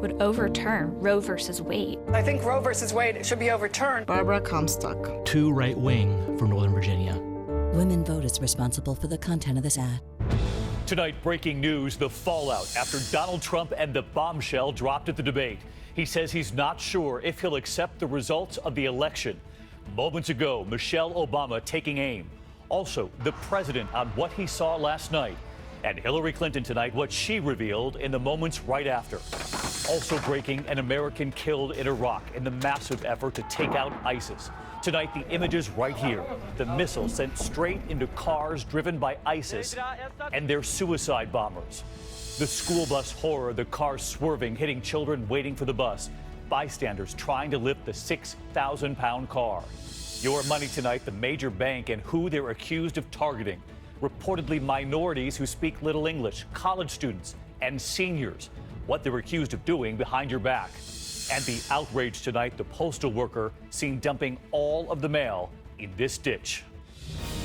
would overturn Roe versus Wade. I think Roe versus Wade should be overturned. Barbara Comstock. Too right-wing for Northern Virginia. Women Vote is responsible for the content of this ad. Tonight, breaking news, the fallout after Donald Trump and the bombshell dropped at the debate. He says he's not sure if he'll accept the results of the election. Moments ago, Michelle Obama taking aim. Also, the president on what he saw last night. And Hillary Clinton tonight, what she revealed in the moments right after. Also breaking, an American killed in Iraq in the massive effort to take out ISIS. Tonight, the images right here. The missile sent straight into cars driven by ISIS and their suicide bombers. The school bus horror, the cars swerving, hitting children waiting for the bus. Bystanders trying to lift the 6,000-pound car. Your Money tonight, the major bank and who they're accused of targeting. Reportedly minorities who speak little English, college students, and seniors. What they're accused of doing behind your back. And the outrage tonight, the postal worker seen dumping all of the mail in this ditch.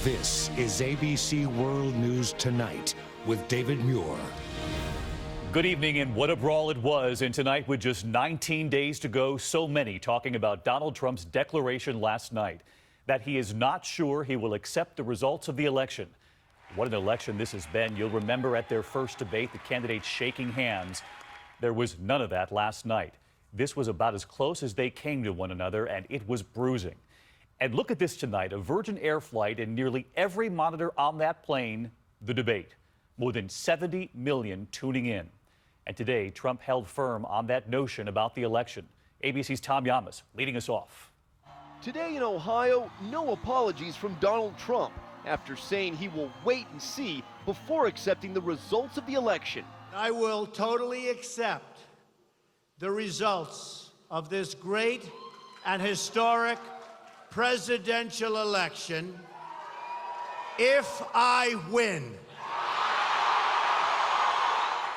This is ABC World News Tonight with David Muir. Good evening, and what a brawl it was. And tonight, with just 19 days to go, so many talking about Donald Trump's declaration last night that he is not sure he will accept the results of the election. What an election this has been. You'll remember at their first debate, the candidates shaking hands. There was none of that last night. This was about as close as they came to one another, and it was bruising. And look at this tonight, a Virgin Air flight, and nearly every monitor on that plane, the debate. More than 70 million tuning in. And today, Trump held firm on that notion about the election. ABC's Tom Yamas leading us off. Today in Ohio, no apologies from Donald Trump after saying he will wait and see before accepting the results of the election. I will totally accept the results of this great and historic presidential election if I win.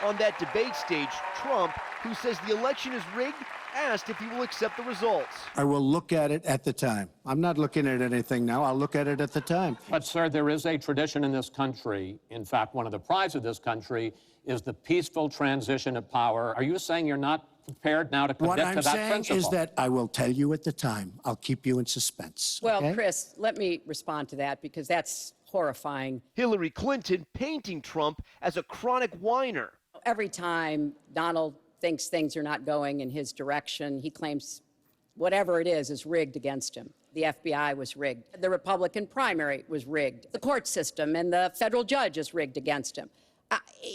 On that debate stage, Trump, who says the election is rigged, asked if he will accept the results. I will look at it at the time. I'm not looking at anything now. I'll look at it at the time. But, sir, there is a tradition in this country. In fact, one of the prides of this country is the peaceful transition of power. Are you saying you're not prepared now to commit to that principle? What I'm saying is that I will tell you at the time. I'll keep you in suspense. Well, okay? Chris, let me respond to that because that's horrifying. Hillary Clinton painting Trump as a chronic whiner. Every time Donald thinks things are not going in his direction, he claims whatever it is rigged against him. The FBI was rigged. The Republican primary was rigged. The court system and the federal judge is rigged against him.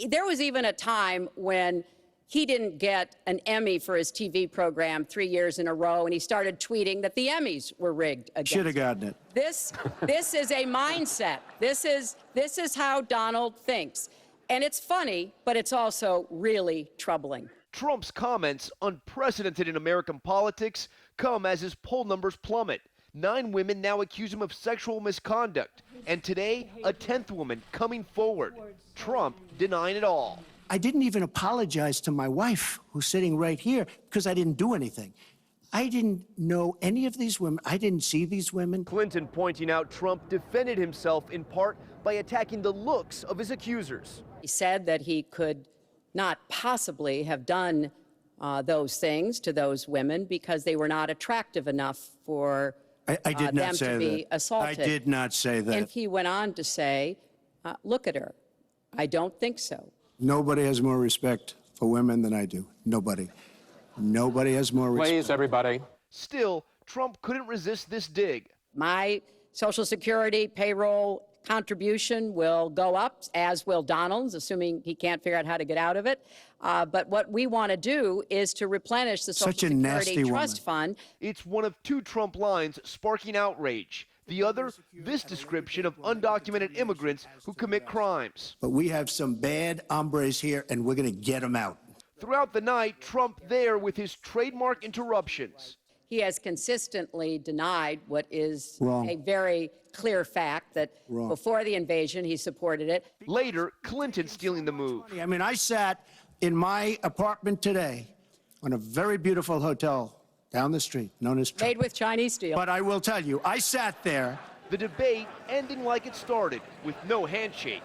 There was even a time when he didn't get an Emmy for his TV program 3 years in a row, and he started tweeting that the Emmys were rigged against him. Should have gotten it. This is a mindset. This is how Donald thinks. And it's funny, but it's also really troubling. Trump's comments, unprecedented in American politics, come as his poll numbers plummet. 9 women now accuse him of sexual misconduct. And today, a 10th woman coming forward. Trump denying it all. I didn't even apologize to my wife, who's sitting right here, because I didn't do anything. I didn't know any of these women. I didn't see these women. Clinton pointing out Trump defended himself in part by attacking the looks of his accusers. He said that he could not possibly have done those things to those women because they were not attractive enough for I did not them say to be that. assaulted. I did not say that. And he went on to say, look at her. I don't think so. Nobody has more respect for women than I do. Nobody. Nobody has more respect. Please, everybody. Still, Trump couldn't resist this dig. My Social Security payroll contribution will go up, as will Donald's, assuming he can't figure out how to get out of it. But what we want to do is to replenish the Social Security Trust Fund. It's one of 2 Trump lines sparking outrage. The other, this description of undocumented immigrants who commit crimes. But we have some bad hombres here, and we're going to get them out. Throughout the night, Trump there with his trademark interruptions. He has consistently denied what is Wrong. a very clear fact that Wrong. before the invasion, he supported it. Later, Clinton stealing the move. I mean, I sat in my apartment today on a very beautiful hotel down the street known as Trump. Made with Chinese steel. But I will tell you, I sat there. The debate ending like it started, with no handshake.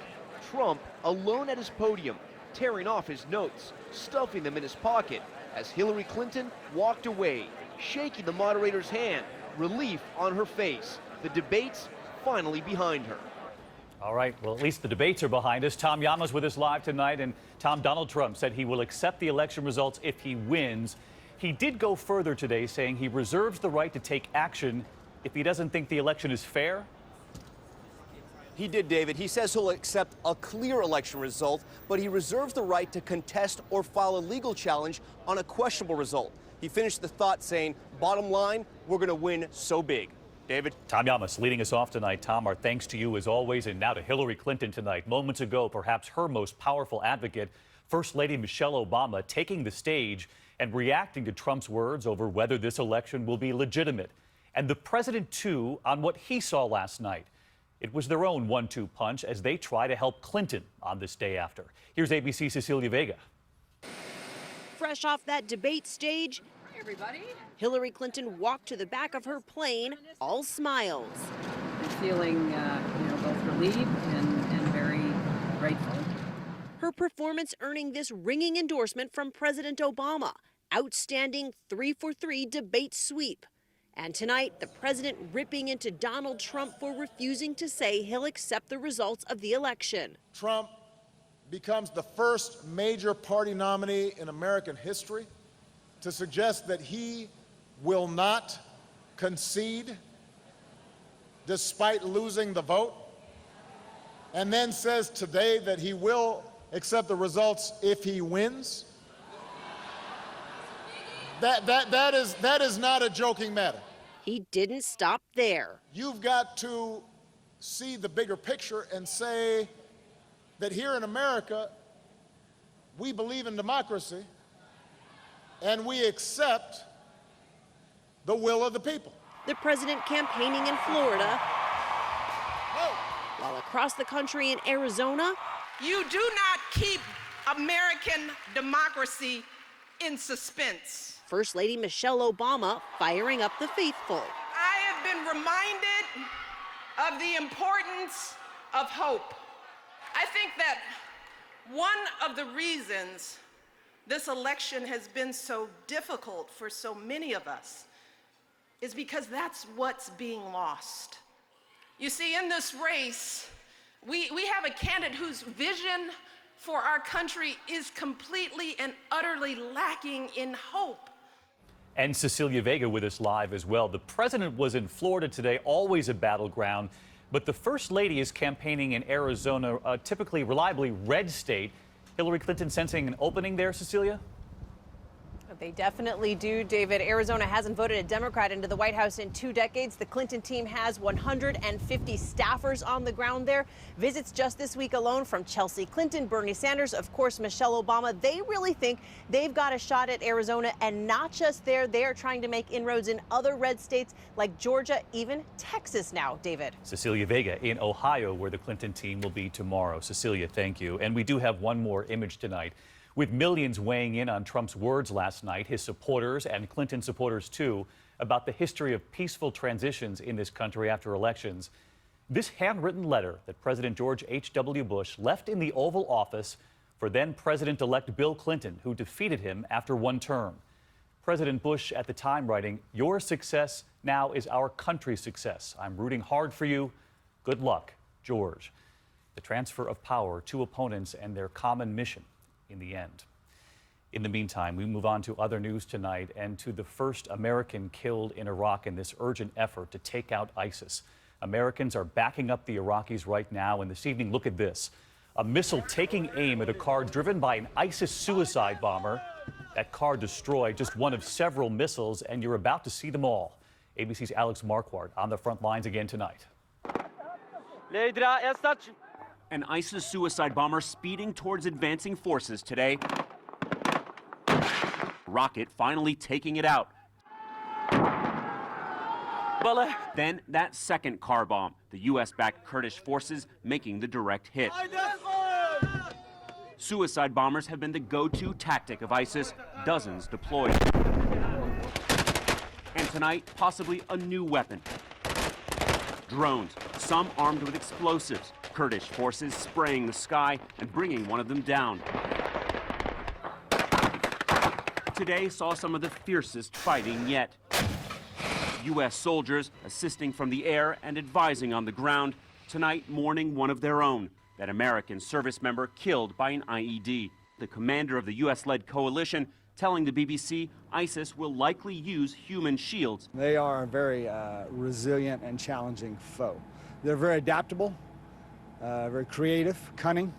Trump alone at his podium, tearing off his notes, stuffing them in his pocket, as Hillary Clinton walked away, shaking the moderator's hand, relief on her face. The debate's finally behind her. All right, well, at least the debates are behind us. Tom Yama's with us live tonight, and Tom, Donald Trump said he will accept the election results if he wins. He did go further today, saying he reserves the right to take action if he doesn't think the election is fair. He did, David. He says he'll accept a clear election result, but he reserves the right to contest or file a legal challenge on a questionable result. He finished the thought saying, bottom line, we're going to win so big. David? Tom Yamas leading us off tonight. Tom, our thanks to you as always. And now to Hillary Clinton tonight. Moments ago, perhaps her most powerful advocate, First Lady Michelle Obama, taking the stage and reacting to Trump's words over whether this election will be legitimate. And the president, too, on what he saw last night. It was their own 1-2 punch as they try to help Clinton on this day after. Here's ABC's Cecilia Vega. Fresh off that debate stage, hi everybody, Hillary Clinton walked to the back of her plane, all smiles. I'm feeling, both relieved and very grateful. Her performance earning this ringing endorsement from President Obama. Outstanding 3-for-3 debate sweep. And tonight, the president ripping into Donald Trump for refusing to say he'll accept the results of the election. Trump becomes the first major party nominee in American history to suggest that he will not concede despite losing the vote, and then says today that he will accept the results if he wins. That is not a joking matter. He didn't stop there. You've got to see the bigger picture and say that here in America, we believe in democracy and we accept the will of the people. The president campaigning in Florida, while across the country in Arizona. You do not keep American democracy in suspense. First Lady Michelle Obama firing up the faithful. I have been reminded of the importance of hope. I think that one of the reasons this election has been so difficult for so many of us is because that's what's being lost. You see, in this race, we have a candidate whose vision for our country is completely and utterly lacking in hope. And Cecilia Vega with us live as well. The president was in Florida today, always a battleground, but the First Lady is campaigning in Arizona, a typically reliably red state. Hillary Clinton sensing an opening there, Cecilia? They definitely do, David. Arizona hasn't voted a Democrat into the White House in 2 decades. The Clinton team has 150 staffers on the ground there. Visits just this week alone from Chelsea Clinton, Bernie Sanders, of course, Michelle Obama. They really think they've got a shot at Arizona, and not just there. They are trying to make inroads in other red states like Georgia, even Texas now, David. Cecilia Vega in Ohio, where the Clinton team will be tomorrow. Cecilia, thank you. And we do have one more image tonight. With millions weighing in on Trump's words last night, his supporters and Clinton supporters too, about the history of peaceful transitions in this country after elections. This handwritten letter that President George H.W. Bush left in the Oval Office for then President-elect Bill Clinton, who defeated him after one term. President Bush at the time writing, "Your success now is our country's success. I'm rooting hard for you. Good luck, George." The transfer of power to opponents and their common mission in the end. In the meantime, we move on to other news tonight and to the first American killed in Iraq in this urgent effort to take out ISIS. Americans are backing up the Iraqis right now, and this evening, look at this. A missile taking aim at a car driven by an ISIS suicide bomber. That car destroyed just one of several missiles, and you're about to see them all. ABC's Alex Marquardt on the front lines again tonight. An ISIS suicide bomber speeding towards advancing forces today. Rocket finally taking it out. Then that second car bomb, the U.S.-backed Kurdish forces making the direct hit. Suicide bombers have been the go-to tactic of ISIS, dozens deployed. And tonight, possibly a new weapon. Drones, some armed with explosives. Kurdish forces spraying the sky and bringing one of them down. today saw some of the fiercest fighting yet. U.S. soldiers assisting from the air and advising on the ground, tonight mourning one of their own, that American service member killed by an IED. The commander of the U.S.-led coalition telling the BBC ISIS will likely use human shields. They are a very resilient and challenging foe. They're very adaptable, very creative, cunning.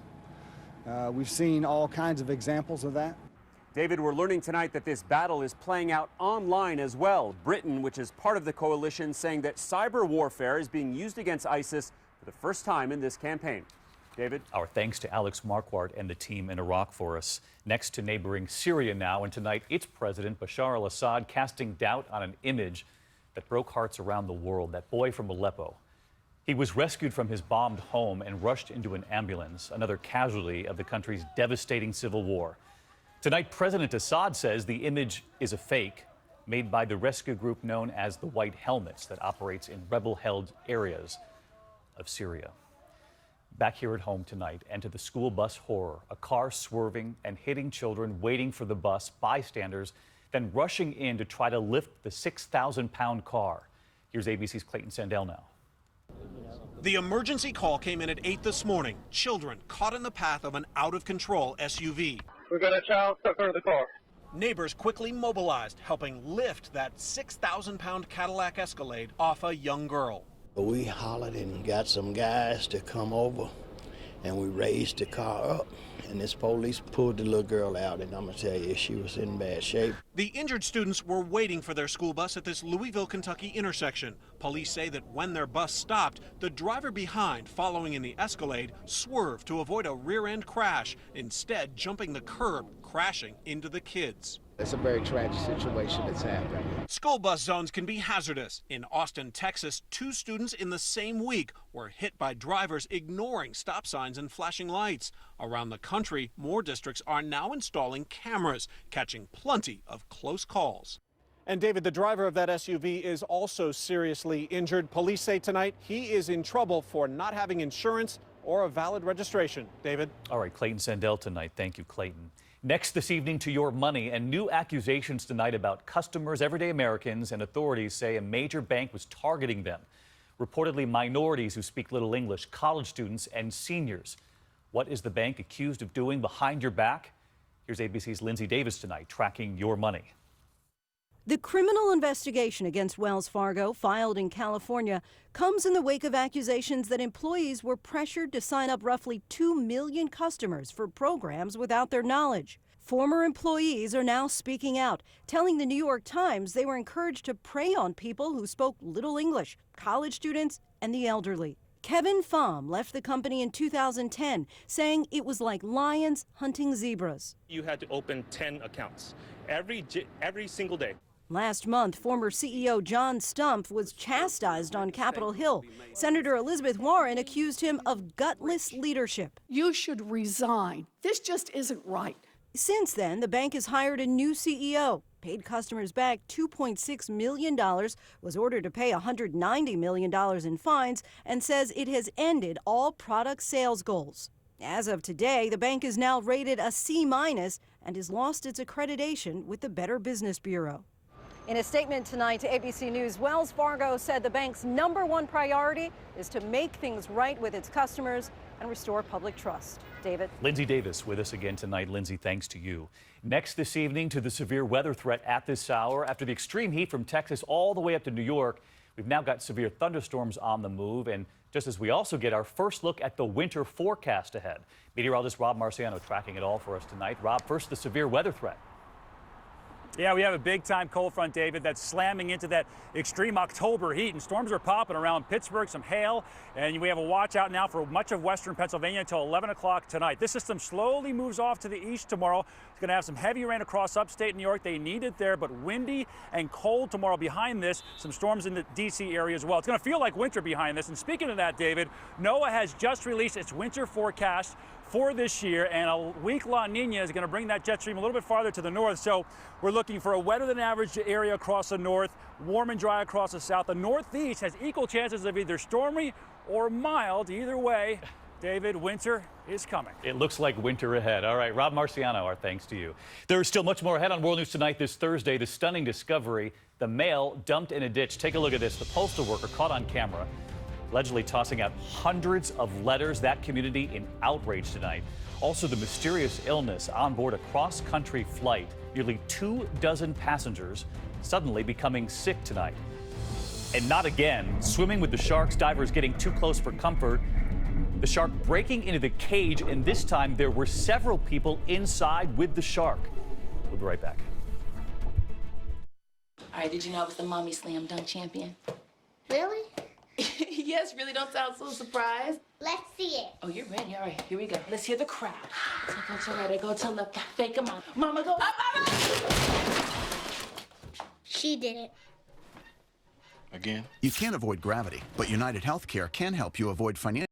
We've seen all kinds of examples of that. David, we're learning tonight that this battle is playing out online as well. Britain, which is part of the coalition, saying that cyber warfare is being used against ISIS for the first time in this campaign. David? Our thanks to Alex Marquardt and the team in Iraq for us. Next to neighboring Syria now, and tonight its president, Bashar al-Assad, casting doubt on an image that broke hearts around the world, that boy from Aleppo. He was rescued from his bombed home and rushed into an ambulance, another casualty of the country's devastating civil war. Tonight, President Assad says the image is a fake made by the rescue group known as the White Helmets that operates in rebel-held areas of Syria. Back here at home tonight, and to the school bus horror, a car swerving and hitting children waiting for the bus, bystanders then rushing in to try to lift the 6,000-pound car. Here's ABC's Clayton Sandell now. The emergency call came in at 8 this morning. Children caught in the path of an out-of-control SUV. We got a child stuck under the car. Neighbors quickly mobilized, helping lift that 6,000-pound Cadillac Escalade off a young girl. We hollered and got some guys to come over, and we raised the car up, and this police pulled the little girl out, and I'm gonna tell you, she was in bad shape. The injured students were waiting for their school bus at this Louisville, Kentucky intersection. Police say that when their bus stopped, the driver behind, following in the Escalade, swerved to avoid a rear-end crash, instead jumping the curb, crashing into the kids. It's a very tragic situation that's happened. School bus zones can be hazardous. In Austin, Texas, 2 students in the same week were hit by drivers ignoring stop signs and flashing lights. Around the country, more districts are now installing cameras, catching plenty of close calls. And David, the driver of that SUV is also seriously injured. Police say tonight he is in trouble for not having insurance or a valid registration. David? All right, Clayton Sandell tonight. Thank you, Clayton. Next this evening, To Your Money, and new accusations tonight about customers, everyday Americans, and authorities say a major bank was targeting them. Reportedly minorities who speak little English, college students, and seniors. What is the bank accused of doing behind your back? Here's ABC's Lindsay Davis tonight, tracking your money. The criminal investigation against Wells Fargo, filed in California, comes in the wake of accusations that employees were pressured to sign up roughly 2 million customers for programs without their knowledge. Former employees are now speaking out, telling the New York Times they were encouraged to prey on people who spoke little English, college students, and the elderly. Kevin Pham left the company in 2010, saying it was like lions hunting zebras. You had to open 10 accounts every single day. Last month, former CEO John Stumpf was chastised on Capitol Hill. Senator Elizabeth Warren accused him of gutless leadership. You should resign. This just isn't right. Since then, the bank has hired a new CEO, paid customers back $2.6 million, was ordered to pay $190 million in fines, and says it has ended all product sales goals. As of today, the bank is now rated a C- and has lost its accreditation with the Better Business Bureau. In a statement tonight to ABC News, Wells Fargo said the bank's #1 priority is to make things right with its customers and restore public trust. David? Lindsay Davis with us again tonight. Lindsay, thanks to you. Next this evening, to the severe weather threat at this hour. After the extreme heat from Texas all the way up to New York, we've now got severe thunderstorms on the move. And just as we also get our first look at the winter forecast ahead. Meteorologist Rob Marciano tracking it all for us tonight. Rob, first the severe weather threat. Yeah, we have a big-time cold front, David, that's slamming into that extreme October heat, and storms are popping around Pittsburgh, some hail, and we have a watch out now for much of western Pennsylvania until 11 o'clock tonight. This system slowly moves off to the east tomorrow. It's going to have some heavy rain across upstate New York. They need it there, but windy and cold tomorrow behind this. Some storms in the D.C. area as well. It's going to feel like winter behind this, and speaking of that, David, NOAA has just released its winter forecast for this year, and a weak La Nina is going to bring that jet stream a little bit farther to the north. So we're looking for a wetter than average area across the north, warm and dry across the south. The northeast has equal chances of either stormy or mild. Either way, David, winter is coming. It looks like winter ahead. All right, Rob Marciano, our thanks to you. There is still much more ahead on World News Tonight this Thursday. The stunning discovery, the mail dumped in a ditch. Take a look at this. The postal worker caught on camera, allegedly tossing out hundreds of letters. That community in outrage tonight. Also, the mysterious illness on board a cross-country flight. Nearly 24 passengers suddenly becoming sick tonight. And not again. Swimming with the sharks, divers getting too close for comfort. The shark breaking into the cage, and this time there were several people inside with the shark. We'll be right back. All right, did you know I was the Mommy Slam Dunk Champion? Really? Yes, really, don't sound so surprised. Let's see it. Oh, you're ready. All right, here we go. Let's hear the crowd. So go to right, I go to left, fake 'em out. Mama, go up, mama! She did it. Again? You can't avoid gravity, but United Healthcare can help you avoid financial